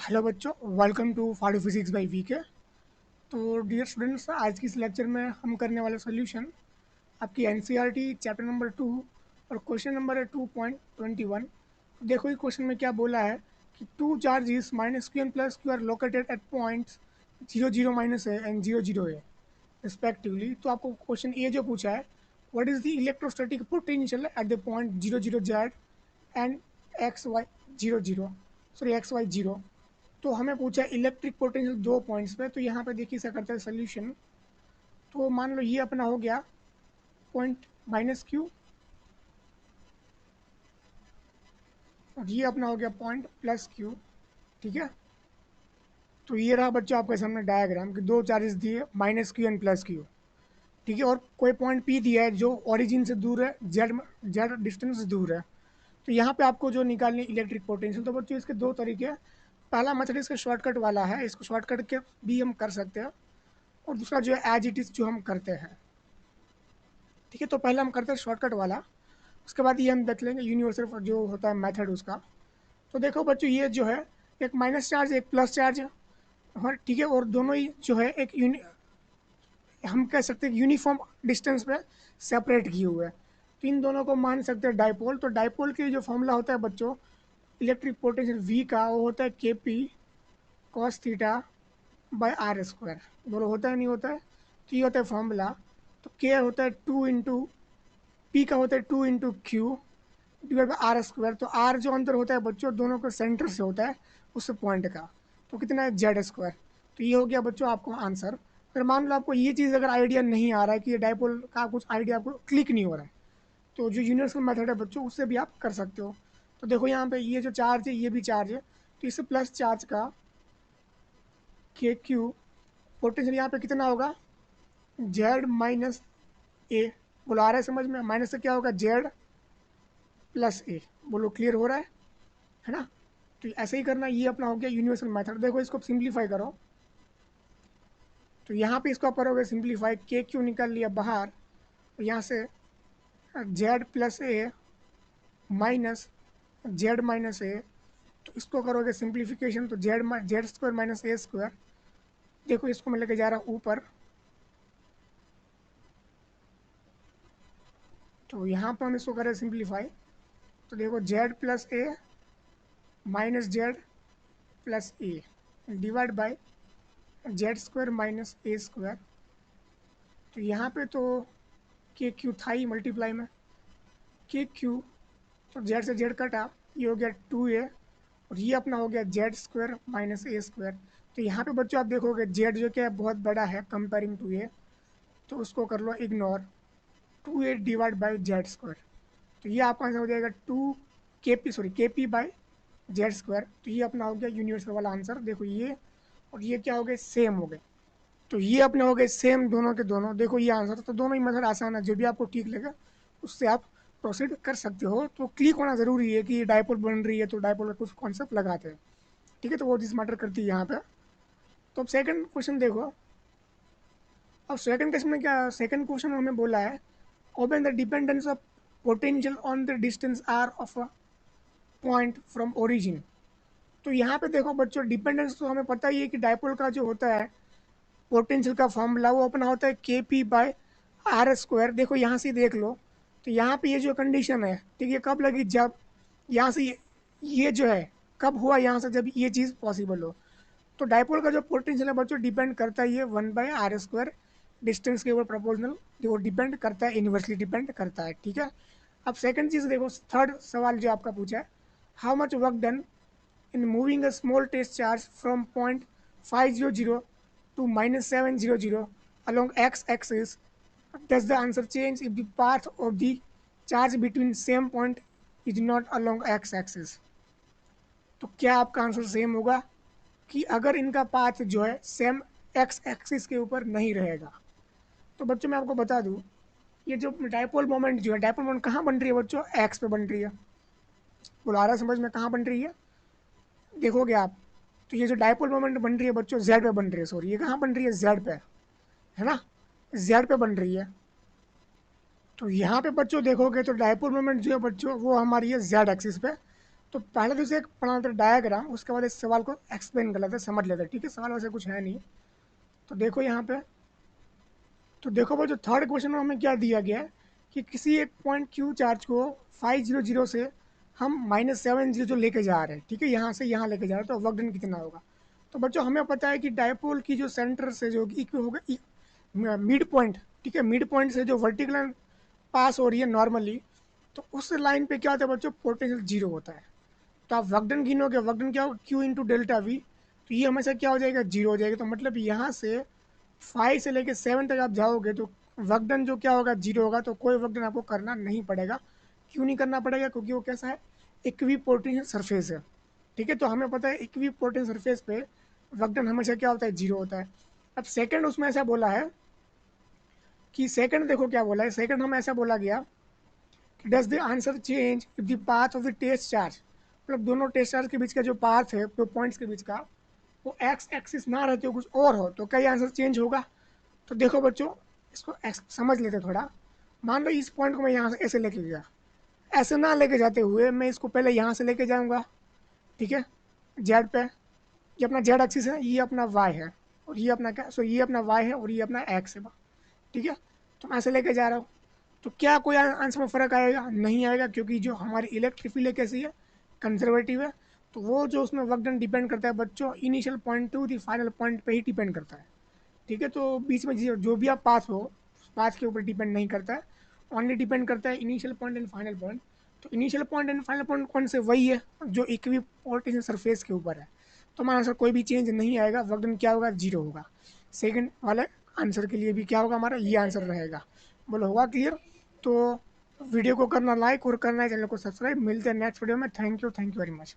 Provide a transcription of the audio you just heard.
Hello बच्चों, welcome to फाडू physics by VK. तो डियर स्टूडेंट्स, आज की इस लेक्चर में हम करने वाले सॉल्यूशन आपकी एनसीईआरटी चैप्टर नंबर 2 और क्वेश्चन नंबर है 2.21। देखो ये क्वेश्चन में क्या बोला है कि two charges minus q and plus q are located at points 0 0 minus a and 0 0 a respectively. तो आपको क्वेश्चन ए जो पूछा है, what is the electrostatic potential at the point 0 0 Z and X Y 0 0 sorry X Y 0। तो हमें पूछा electric potential दो points पे। तो यहाँ पे देखिए क्या करते हैं सोल्यूशन। तो मान लो ये अपना हो गया पॉइंट माइनस क्यू और ये अपना हो गया पॉइंट प्लस क्यू। ठीक है, तो ये रहा बच्चों आपके सामने डायग्राम कि दो चार्जेस दिए minus Q and plus Q. ठीक है, और कोई पॉइंट पी दिया है जो ओरिजिन से दूर है, जेड जेड डिस्टेंस से दूर है। तो यहाँ पे आपको जो निकालनी है इलेक्ट्रिक पोटेंशियल। तो बच्चों इसके दो तरीके हैं। पहला मेथड इसका शॉर्टकट वाला है, इसको शॉर्टकट के भी हम कर सकते हैं, और दूसरा जो है एज इट इज़ जो हम करते हैं। ठीक है, तो पहले हम करते हैं शॉर्टकट वाला, उसके बाद ये हम देख लेंगे यूनिवर्सल जो होता है मेथड उसका। तो देखो बच्चों, ये जो है एक माइनस चार्ज एक प्लस चार्ज है। हाँ ठीक है, और दोनों ही जो है एक हम कह सकते हैं यूनिफॉर्म डिस्टेंस पे सेपरेट किए हुए हैं। तो इन दोनों को मान सकते हैं डाइपोल। तो डाइपोल के जो फॉर्मूला होता है बच्चों इलेक्ट्रिक पोटेंशियल वी का, वो होता है के P cos theta by R square. दोनों होता है नहीं होता है, तो ये होता है फॉर्मूला। तो के होता है टू इंटू पी का होता है two into Q divide by R square. तो आर जो अंतर होता है बच्चों दोनों के सेंटर से होता है उस पॉइंट का, तो कितना है जेड स्क्वायर। तो ये हो गया बच्चों आपको आंसर। अगर मान लो आपको ये चीज़ अगर आइडिया नहीं आ रहा है कि ये डाइपोल का कुछ आइडिया आपको क्लिक नहीं हो रहा है, तो जो यूनिवर्सल मेथड है बच्चों उससे भी आप कर सकते हो। तो देखो यहाँ पे ये जो चार्ज है ये भी चार्ज है, तो इससे प्लस चार्ज का के क्यू पोटेंशियल यहाँ पे कितना होगा जेड माइनस ए। बोलो आ रहा है समझ में? माइनस से क्या होगा जेड प्लस ए। बोलो क्लियर हो रहा है ना? तो ऐसे ही करना, ये अपना हो गया यूनिवर्सल मेथड। देखो इसको सिंप्लीफाई करो, तो यहाँ पे इसको आप करोगे सिंप्लीफाई, के क्यू निकाल लिया बाहर, तो यहाँ से जेड प्लस ए माइनस जेड माइनस ए। तो इसको करोगे सिंप्लीफिकेशन, तो जेड स्क्वायर माइनस ए स्क्वायर। देखो इसको मैं लेके जा रहा हूँ ऊपर, तो यहाँ पर हम इसको करें सिंप्लीफाई। तो देखो Z plus A minus Z plus A divide by Z square minus A square. तो यहाँ पे तो के क्यू था ही मल्टीप्लाई में, के क्यू तो जेड से जेड कटा, ये हो गया टू ए, और ये अपना हो गया जेड स्क्वायर माइनस ए स्क्वायर। तो यहाँ पे बच्चों आप देखोगे जेड जो क्या बहुत बड़ा है कंपेयरिंग टू ए, तो उसको कर लो ignore, two A divide by Z square. तो ये आपका आंसर हो जाएगा two k p sorry k p by Z square. तो ये अपना हो गया यूनिवर्सल वाला आंसर। देखो ये और ये क्या हो गए, सेम हो गए। तो ये अपने हो गए सेम दोनों के दोनों। देखो ये आंसर, तो दोनों ही मेथड आसान है, जो भी आपको ठीक लगे उससे आप प्रोसीड कर सकते हो। तो क्लिक होना ज़रूरी है कि डाइपोल बन रही है तो डाइपोल का कुछ कॉन्सेप्ट लगाते हैं। ठीक है, तो वो चीज़ मैटर करती है यहाँ पे। तो अब सेकंड क्वेश्चन देखो। अब सेकंड क्वेश्चन में क्या, सेकंड क्वेश्चन में हमें बोला है open the dependence of potential on the distance R of a point from origin. तो यहाँ पे देखो बच्चों डिपेंडेंस तो हमें पता ही है कि डाइपोल का जो होता है पोटेंशियल का फॉर्मूला वो अपना होता है के पी बाय आर स्क्वायर। देखो यहाँ से देख लो, तो यहाँ पे ये जो कंडीशन है, ठीक है, कब लगी, जब यहाँ से ये जो है कब हुआ, यहाँ से जब ये चीज़ पॉसिबल हो। तो डाइपोल का जो पोटेंशियल है बच्चों डिपेंड करता है ये one by R square distance के ऊपर प्रोपोर्शनल, वो डिपेंड करता है, इन्वर्सली डिपेंड करता है। ठीक है, अब सेकंड चीज़ देखो, थर्ड सवाल जो आपका पूछा है, how much work done in moving a small test charge from point 500 to minus 700 along x-axis, does the answer change if the path of the charge between same point is not along x-axis? तो क्या आपका answer same होगा कि अगर इनका path जो है same x axis के ऊपर नहीं रहेगा? तो बच्चों मैं आपको बता दूं, ये जो डाइपोल मोमेंट जो है, डाइपोल मोमेंट कहाँ बन रही है बच्चों, एक्स पे बन रही है। बुला रहा समझ में कहाँ बन रही है, देखोगे आप। तो ये जो डाइपोल मोमेंट बन रही है बच्चों जेड पे बन रही है, सॉरी ये कहाँ बन रही है, जेड पे, है ना, जेड पे बन रही है। तो यहाँ पे बच्चों देखोगे तो डाइपोल मोमेंट जो है बच्चों वो हमारी है जेड एक्सिस पे, तो पहले तो इसे एक बना लेते डायग्राम, उसके बाद इस सवाल को एक्सप्लेन कर लेते, समझ लेते, ठीक है। सवाल वैसे कुछ है नहीं। तो देखो यहाँ पे, तो देखो भाई जो थर्ड क्वेश्चन में हमें क्या दिया गया है कि किसी एक पॉइंट क्यू चार्ज को 500 से हम -70 जो लेके जा रहे हैं, ठीक है, यहाँ से यहाँ लेके जा रहे हैं, तो वर्क डन कितना होगा। तो बच्चों हमें पता है कि डायपोल की जो सेंटर से जो इक्व होगा मिड पॉइंट, ठीक है, मिड पॉइंट से जो वर्टिकल पास हो रही है नॉर्मली, तो उस लाइन पे क्या होता है बच्चों, पोटेंशियल जीरो होता है। तो आप वर्क डन गिनोगे, वर्क डन क्या होगा, क्यू इंटू डेल्टा वी, तो ये हमेशा क्या हो जाएगा, जीरो हो जाएगा। तो मतलब यहाँ से 5 से लेके 7 तक आप जाओगे तो वर्क डन जो क्या होगा, जीरो होगा। तो कोई वर्क डन आपको करना नहीं पड़ेगा। क्यों नहीं करना पड़ेगा, क्योंकि वो कैसा है, इक्विपोर्टिंग सरफेस है, ठीक है। तो हमें पता है इक्विपोर्टिंग सरफेस पे वर्क डन हमेशा क्या होता है, जीरो होता है। अब सेकंड उसमें ऐसा बोला है कि सेकंड देखो क्या बोला है, सेकंड हमें ऐसा बोला गया, does the answer change if the path of the test charge, मतलब दोनों टेस्ट चार्ज के बीच का जो पाथ है, दो पॉइंट्स के बीच का, वो एक्स एक्सिस ना रहते हो कुछ और हो, तो कई आंसर चेंज होगा। तो देखो बच्चों, इसको समझ लेते थोड़ा। मान लो इस पॉइंट को मैं यहाँ से ऐसे लेके गया, ऐसे ना लेके जाते हुए मैं इसको पहले यहाँ से लेके जाऊँगा, ठीक है, जेड पे। ये अपना जेड एक्सिस है, ये अपना वाई है, और ये अपना क्या, सो ये अपना वाई है और ये अपना एक्स है, ठीक है। तो मैं ऐसे लेके जा रहा हूँ, तो क्या कोई आंसर में फ़र्क आएगा, नहीं आएगा, क्योंकि जो हमारी इलेक्ट्रिक फील्ड है कैसी है, कंजर्वेटिव है। तो वो जो उसमें वर्क डन डिपेंड करता है बच्चों, initial point two the final point पे ही डिपेंड करता है, ठीक है। तो बीच में जो भी आप पास हो, पास के ऊपर डिपेंड नहीं करता है, ओनली डिपेंड करता है initial point and final point. तो initial point and final point कौन से, वही है जो इक्विपोर्टेशन सरफेस के ऊपर है। तो हमारा आंसर कोई भी चेंज नहीं आएगा, वर्क डन क्या होगा, जीरो होगा। सेकंड वाले आंसर के लिए भी क्या होगा, हमारा ये आंसर रहेगा। बोलो होगा क्लियर। तो वीडियो को करना लाइक और करना है चैनल को सब्सक्राइब। मिलते हैं नेक्स्ट वीडियो में। Thank you very much.